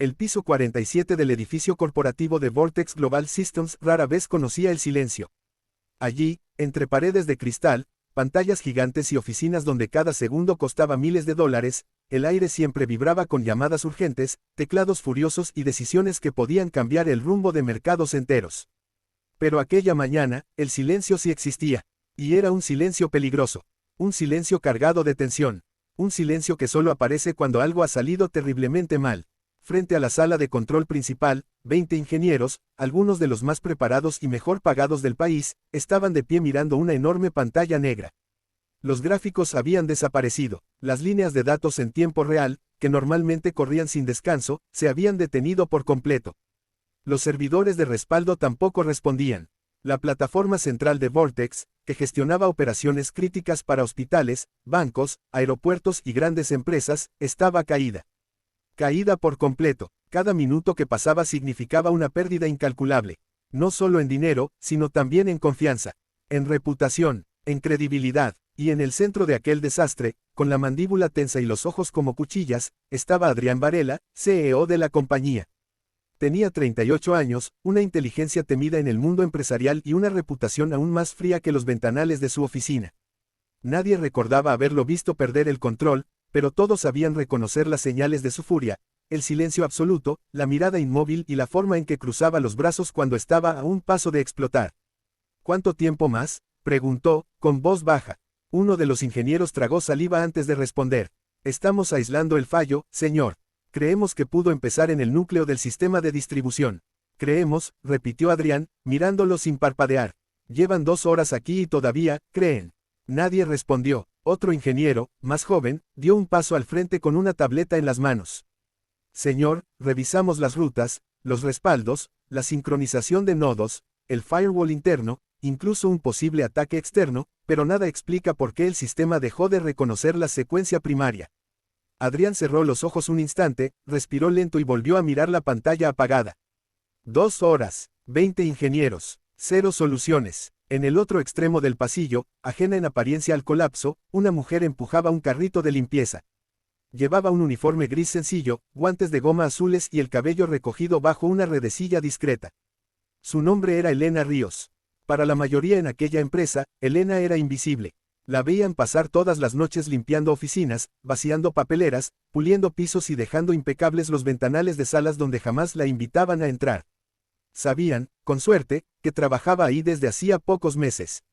El piso 47 del edificio corporativo de Vortex Global Systems rara vez conocía el silencio. Allí, entre paredes de cristal, pantallas gigantes y oficinas donde cada segundo costaba miles de dólares, el aire siempre vibraba con llamadas urgentes, teclados furiosos y decisiones que podían cambiar el rumbo de mercados enteros. Pero aquella mañana, el silencio sí existía, y era un silencio peligroso, un silencio cargado de tensión, un silencio que solo aparece cuando algo ha salido terriblemente mal. Frente a la sala de control principal, 20 ingenieros, algunos de los más preparados y mejor pagados del país, estaban de pie mirando una enorme pantalla negra. Los gráficos habían desaparecido, las líneas de datos en tiempo real, que normalmente corrían sin descanso, se habían detenido por completo. Los servidores de respaldo tampoco respondían. La plataforma central de Vortex, que gestionaba operaciones críticas para hospitales, bancos, aeropuertos y grandes empresas, estaba caída. Caída por completo. Cada minuto que pasaba significaba una pérdida incalculable, no solo en dinero, sino también en confianza, en reputación, en credibilidad, y en el centro de aquel desastre, con la mandíbula tensa y los ojos como cuchillas, estaba Adrián Varela, CEO de la compañía. Tenía 38 años, una inteligencia temida en el mundo empresarial y una reputación aún más fría que los ventanales de su oficina. Nadie recordaba haberlo visto perder el control, pero todos sabían reconocer las señales de su furia, el silencio absoluto, la mirada inmóvil y la forma en que cruzaba los brazos cuando estaba a un paso de explotar. ¿Cuánto tiempo más?, preguntó, con voz baja. Uno de los ingenieros tragó saliva antes de responder. Estamos aislando el fallo, señor. Creemos que pudo empezar en el núcleo del sistema de distribución. Creemos, repitió Adrián, mirándolo sin parpadear. Llevan 2 horas aquí y todavía, creen. Nadie respondió. Otro ingeniero, más joven, dio un paso al frente con una tableta en las manos. Señor, revisamos las rutas, los respaldos, la sincronización de nodos, el firewall interno, incluso un posible ataque externo, pero nada explica por qué el sistema dejó de reconocer la secuencia primaria. Adrián cerró los ojos un instante, respiró lento y volvió a mirar la pantalla apagada. 2 horas, 20 ingenieros, 0 soluciones. En el otro extremo del pasillo, ajena en apariencia al colapso, una mujer empujaba un carrito de limpieza. Llevaba un uniforme gris sencillo, guantes de goma azules y el cabello recogido bajo una redecilla discreta. Su nombre era Elena Ríos. Para la mayoría en aquella empresa, Elena era invisible. La veían pasar todas las noches limpiando oficinas, vaciando papeleras, puliendo pisos y dejando impecables los ventanales de salas donde jamás la invitaban a entrar. Sabían, con suerte, que trabajaba ahí desde hacía pocos meses.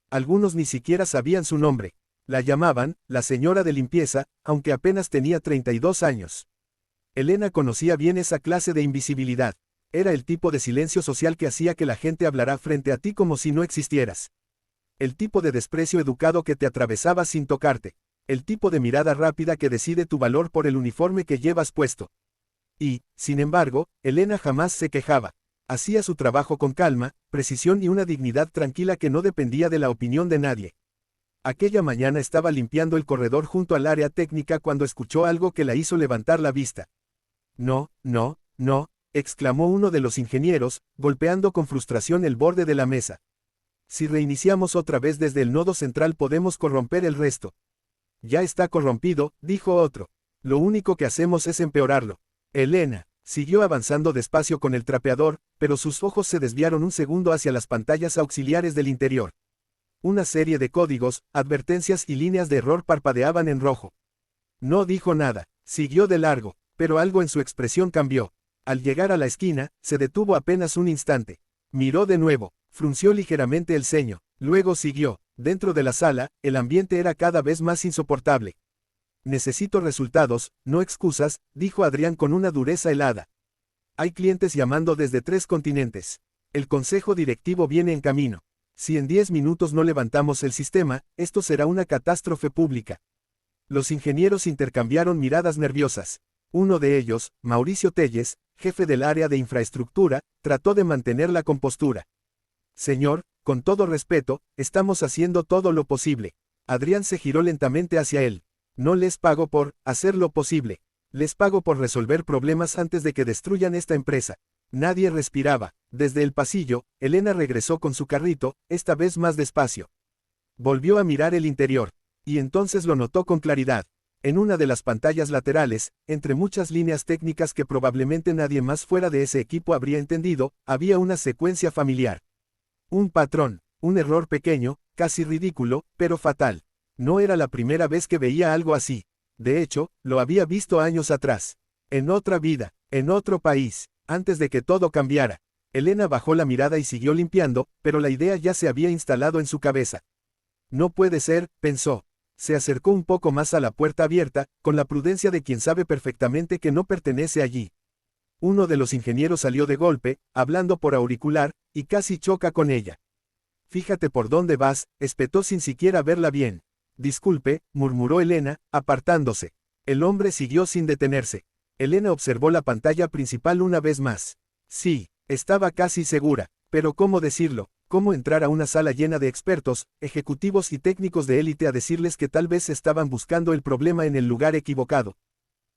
Algunos ni siquiera sabían su nombre. La llamaban, la señora de limpieza, aunque apenas tenía 32 años. Elena conocía bien esa clase de invisibilidad. Era el tipo de silencio social que hacía que la gente hablara frente a ti como si no existieras. El tipo de desprecio educado que te atravesaba sin tocarte. El tipo de mirada rápida que decide tu valor por el uniforme que llevas puesto. Y, sin embargo, Elena jamás se quejaba. Hacía su trabajo con calma, precisión y una dignidad tranquila que no dependía de la opinión de nadie. Aquella mañana estaba limpiando el corredor junto al área técnica cuando escuchó algo que la hizo levantar la vista. No, no, no, exclamó uno de los ingenieros, golpeando con frustración el borde de la mesa. Si reiniciamos otra vez desde el nodo central podemos corromper el resto. Ya está corrompido, dijo otro. Lo único que hacemos es empeorarlo. Elena siguió avanzando despacio con el trapeador, pero sus ojos se desviaron un segundo hacia las pantallas auxiliares del interior. Una serie de códigos, advertencias y líneas de error parpadeaban en rojo. No dijo nada, siguió de largo, pero algo en su expresión cambió. Al llegar a la esquina, se detuvo apenas un instante. Miró de nuevo, frunció ligeramente el ceño, luego siguió. Dentro de la sala, el ambiente era cada vez más insoportable. Necesito resultados, no excusas, dijo Adrián con una dureza helada. Hay clientes llamando desde 3 continentes. El consejo directivo viene en camino. Si en 10 minutos no levantamos el sistema, esto será una catástrofe pública. Los ingenieros intercambiaron miradas nerviosas. Uno de ellos, Mauricio Telles, jefe del área de infraestructura, trató de mantener la compostura. Señor, con todo respeto, estamos haciendo todo lo posible. Adrián se giró lentamente hacia él. No les pago por hacer lo posible. Les pago por resolver problemas antes de que destruyan esta empresa. Nadie respiraba. Desde el pasillo, Elena regresó con su carrito, esta vez más despacio. Volvió a mirar el interior. Y entonces lo notó con claridad. En una de las pantallas laterales, entre muchas líneas técnicas que probablemente nadie más fuera de ese equipo habría entendido, había una secuencia familiar. Un patrón, un error pequeño, casi ridículo, pero fatal. No era la primera vez que veía algo así. De hecho, lo había visto años atrás. En otra vida, en otro país, antes de que todo cambiara. Elena bajó la mirada y siguió limpiando, pero la idea ya se había instalado en su cabeza. No puede ser, pensó. Se acercó un poco más a la puerta abierta, con la prudencia de quien sabe perfectamente que no pertenece allí. Uno de los ingenieros salió de golpe, hablando por auricular, y casi choca con ella. Fíjate por dónde vas, espetó sin siquiera verla bien. Disculpe, murmuró Elena, apartándose. El hombre siguió sin detenerse. Elena observó la pantalla principal una vez más. Sí, estaba casi segura, pero ¿cómo decirlo? ¿Cómo entrar a una sala llena de expertos, ejecutivos y técnicos de élite a decirles que tal vez estaban buscando el problema en el lugar equivocado?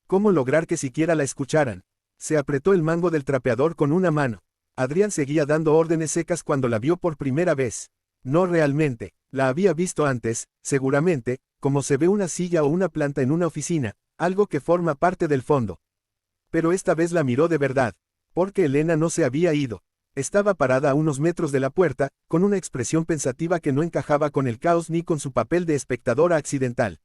¿Cómo lograr que siquiera la escucharan? Se apretó el mango del trapeador con una mano. Adrián seguía dando órdenes secas cuando la vio por primera vez. No realmente, la había visto antes, seguramente, como se ve una silla o una planta en una oficina, algo que forma parte del fondo. Pero esta vez la miró de verdad, porque Elena no se había ido. Estaba parada a unos metros de la puerta, con una expresión pensativa que no encajaba con el caos ni con su papel de espectadora accidental.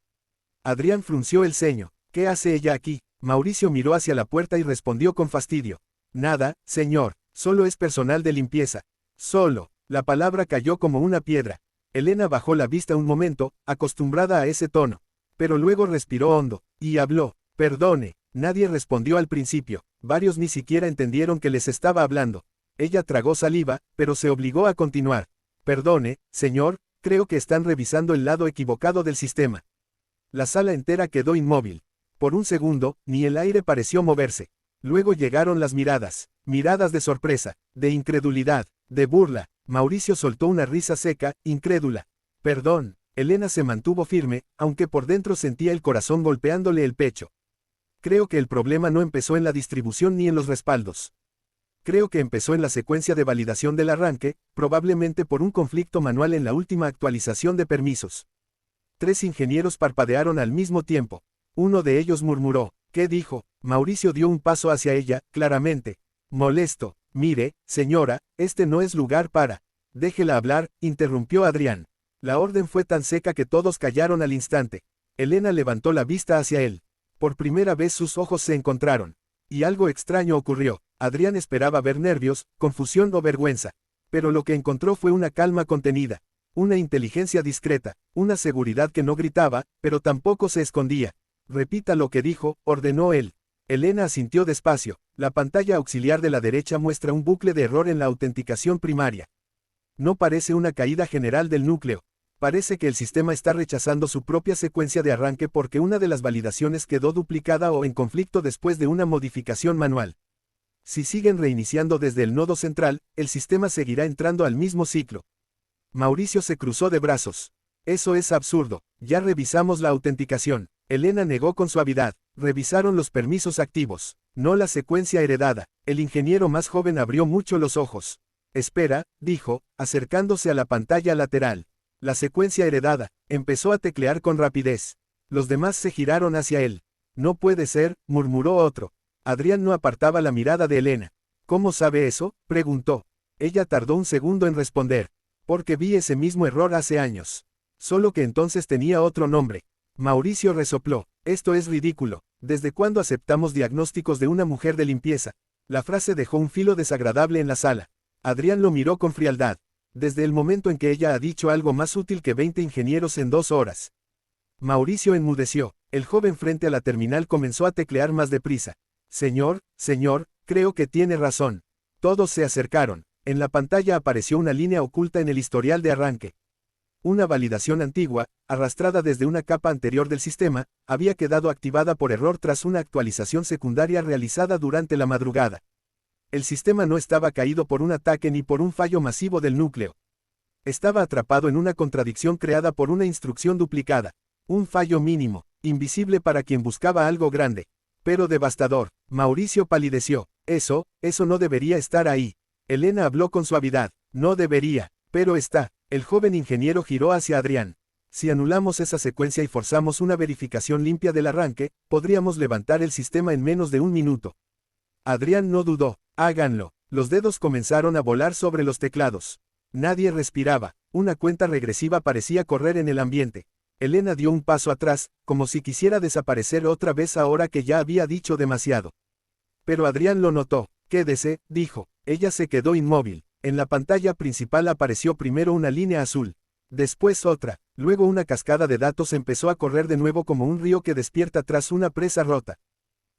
Adrián frunció el ceño. ¿Qué hace ella aquí? Mauricio miró hacia la puerta y respondió con fastidio. Nada, señor, solo es personal de limpieza. Solo. La palabra cayó como una piedra. Elena bajó la vista un momento, acostumbrada a ese tono. Pero luego respiró hondo, y habló. Perdone. Nadie respondió al principio. Varios ni siquiera entendieron que les estaba hablando. Ella tragó saliva, pero se obligó a continuar. Perdone, señor, creo que están revisando el lado equivocado del sistema. La sala entera quedó inmóvil. Por un segundo, ni el aire pareció moverse. Luego llegaron las miradas. Miradas de sorpresa, de incredulidad, de burla. Mauricio soltó una risa seca, incrédula. Perdón. Elena se mantuvo firme, aunque por dentro sentía el corazón golpeándole el pecho. Creo que el problema no empezó en la distribución ni en los respaldos. Creo que empezó en la secuencia de validación del arranque, probablemente por un conflicto manual en la última actualización de permisos. 3 ingenieros parpadearon al mismo tiempo. Uno de ellos murmuró. ¿Qué dijo? Mauricio dio un paso hacia ella, claramente. Molesto. Mire, señora, este no es lugar para. Déjela hablar, interrumpió Adrián. La orden fue tan seca que todos callaron al instante. Elena levantó la vista hacia él. Por primera vez sus ojos se encontraron. Y algo extraño ocurrió. Adrián esperaba ver nervios, confusión o vergüenza. Pero lo que encontró fue una calma contenida. Una inteligencia discreta, una seguridad que no gritaba, pero tampoco se escondía. Repita lo que dijo, ordenó él. Elena asintió despacio. La pantalla auxiliar de la derecha muestra un bucle de error en la autenticación primaria. No parece una caída general del núcleo. Parece que el sistema está rechazando su propia secuencia de arranque porque una de las validaciones quedó duplicada o en conflicto después de una modificación manual. Si siguen reiniciando desde el nodo central, el sistema seguirá entrando al mismo ciclo. Mauricio se cruzó de brazos. Eso es absurdo. Ya revisamos la autenticación. Elena negó con suavidad. Revisaron los permisos activos, no la secuencia heredada. El ingeniero más joven abrió mucho los ojos. Espera, dijo, acercándose a la pantalla lateral. La secuencia heredada. Empezó a teclear con rapidez. Los demás se giraron hacia él. No puede ser, murmuró otro. Adrián no apartaba la mirada de Elena. ¿Cómo sabe eso?, preguntó. Ella tardó un segundo en responder. Porque vi ese mismo error hace años. Solo que entonces tenía otro nombre. Mauricio resopló. Esto es ridículo. ¿Desde cuándo aceptamos diagnósticos de una mujer de limpieza? La frase dejó un filo desagradable en la sala. Adrián lo miró con frialdad. Desde el momento en que ella ha dicho algo más útil que 20 ingenieros en 2 horas. Mauricio enmudeció. El joven frente a la terminal comenzó a teclear más deprisa. Señor, creo que tiene razón. Todos se acercaron. En la pantalla apareció una línea oculta en el historial de arranque. Una validación antigua, arrastrada desde una capa anterior del sistema, había quedado activada por error tras una actualización secundaria realizada durante la madrugada. El sistema no estaba caído por un ataque ni por un fallo masivo del núcleo. Estaba atrapado en una contradicción creada por una instrucción duplicada. Un fallo mínimo, invisible para quien buscaba algo grande. Pero devastador. Mauricio palideció. Eso no debería estar ahí. Elena habló con suavidad. No debería, pero está. El joven ingeniero giró hacia Adrián. Si anulamos esa secuencia y forzamos una verificación limpia del arranque, podríamos levantar el sistema en menos de un minuto. Adrián no dudó. Háganlo. Los dedos comenzaron a volar sobre los teclados. Nadie respiraba. Una cuenta regresiva parecía correr en el ambiente. Elena dio un paso atrás, como si quisiera desaparecer otra vez ahora que ya había dicho demasiado. Pero Adrián lo notó. Quédese, dijo. Ella se quedó inmóvil. En la pantalla principal apareció primero una línea azul. Después otra. Luego una cascada de datos empezó a correr de nuevo como un río que despierta tras una presa rota.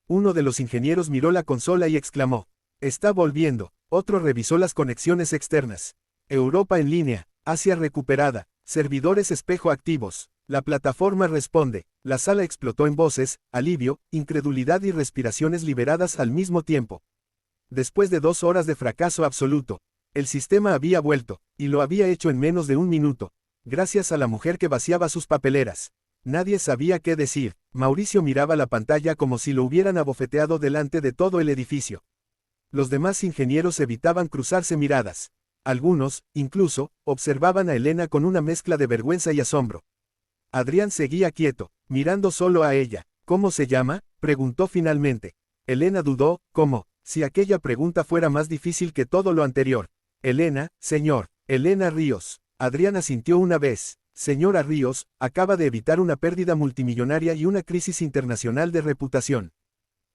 Uno de los ingenieros miró la consola y exclamó. Está volviendo. Otro revisó las conexiones externas. Europa en línea. Asia recuperada. Servidores espejo activos. La plataforma responde. La sala explotó en voces, alivio, incredulidad y respiraciones liberadas al mismo tiempo. Después de 2 horas de fracaso absoluto, el sistema había vuelto, y lo había hecho en menos de un minuto, gracias a la mujer que vaciaba sus papeleras. Nadie sabía qué decir. Mauricio miraba la pantalla como si lo hubieran abofeteado delante de todo el edificio. Los demás ingenieros evitaban cruzarse miradas. Algunos, incluso, observaban a Elena con una mezcla de vergüenza y asombro. Adrián seguía quieto, mirando solo a ella. ¿Cómo se llama?, preguntó finalmente. Elena dudó. ¿Cómo? Si aquella pregunta fuera más difícil que todo lo anterior. Elena, señor. Elena Ríos. Adrián asintió una vez. Señora Ríos, acaba de evitar una pérdida multimillonaria y una crisis internacional de reputación.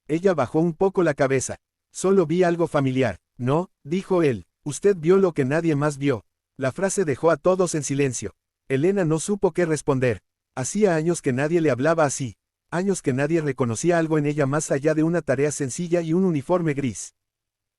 Ella bajó un poco la cabeza. Solo vi algo familiar. No, dijo él. Usted vio lo que nadie más vio. La frase dejó a todos en silencio. Elena no supo qué responder. Hacía años que nadie le hablaba así. Años que nadie reconocía algo en ella más allá de una tarea sencilla y un uniforme gris.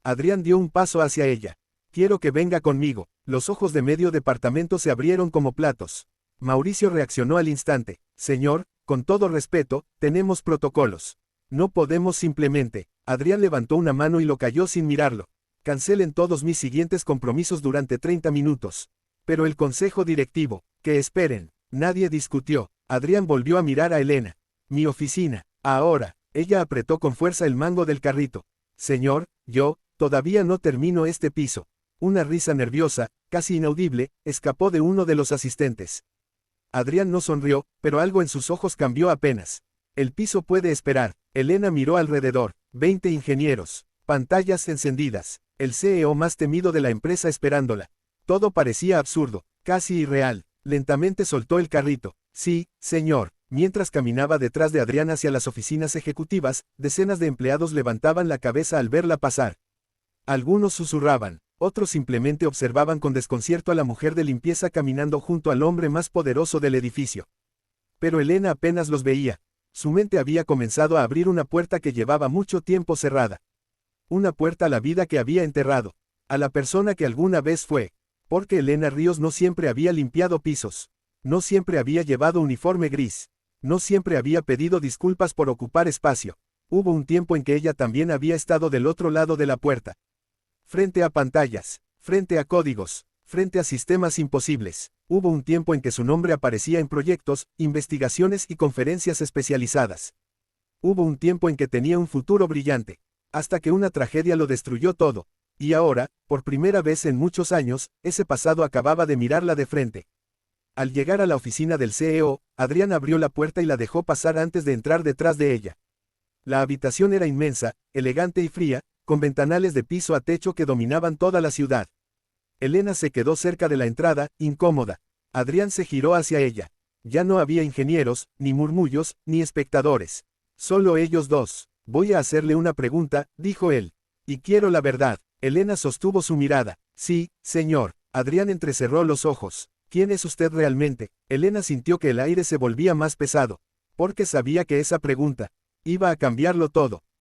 Adrián dio un paso hacia ella. Quiero que venga conmigo. Los ojos de medio departamento se abrieron como platos. Mauricio reaccionó al instante. Señor, con todo respeto, tenemos protocolos. No podemos simplemente. Adrián levantó una mano y lo cayó sin mirarlo. Cancelen todos mis siguientes compromisos durante 30 minutos. Pero el consejo directivo, que esperen. Nadie discutió. Adrián volvió a mirar a Elena. Mi oficina. Ahora. Ella apretó con fuerza el mango del carrito. Señor, yo, todavía no termino este piso. Una risa nerviosa, casi inaudible, escapó de uno de los asistentes. Adrián no sonrió, pero algo en sus ojos cambió apenas. El piso puede esperar. Elena miró alrededor. 20 ingenieros. Pantallas encendidas. El CEO más temido de la empresa esperándola. Todo parecía absurdo, casi irreal. Lentamente soltó el carrito. Sí, señor. Mientras caminaba detrás de Adrián hacia las oficinas ejecutivas, decenas de empleados levantaban la cabeza al verla pasar. Algunos susurraban, otros simplemente observaban con desconcierto a la mujer de limpieza caminando junto al hombre más poderoso del edificio. Pero Elena apenas los veía. Su mente había comenzado a abrir una puerta que llevaba mucho tiempo cerrada. Una puerta a la vida que había enterrado. A la persona que alguna vez fue. Porque Elena Ríos no siempre había limpiado pisos. No siempre había llevado uniforme gris. No siempre había pedido disculpas por ocupar espacio. Hubo un tiempo en que ella también había estado del otro lado de la puerta. Frente a pantallas, frente a códigos, frente a sistemas imposibles. Hubo un tiempo en que su nombre aparecía en proyectos, investigaciones y conferencias especializadas. Hubo un tiempo en que tenía un futuro brillante. Hasta que una tragedia lo destruyó todo. Y ahora, por primera vez en muchos años, ese pasado acababa de mirarla de frente. Al llegar a la oficina del CEO, Adrián abrió la puerta y la dejó pasar antes de entrar detrás de ella. La habitación era inmensa, elegante y fría, con ventanales de piso a techo que dominaban toda la ciudad. Elena se quedó cerca de la entrada, incómoda. Adrián se giró hacia ella. Ya no había ingenieros, ni murmullos, ni espectadores. Solo ellos dos. Voy a hacerle una pregunta, dijo él. Y quiero la verdad. Elena sostuvo su mirada. Sí, señor. Adrián entrecerró los ojos. ¿Quién es usted realmente? Elena sintió que el aire se volvía más pesado. Porque sabía que esa pregunta iba a cambiarlo todo.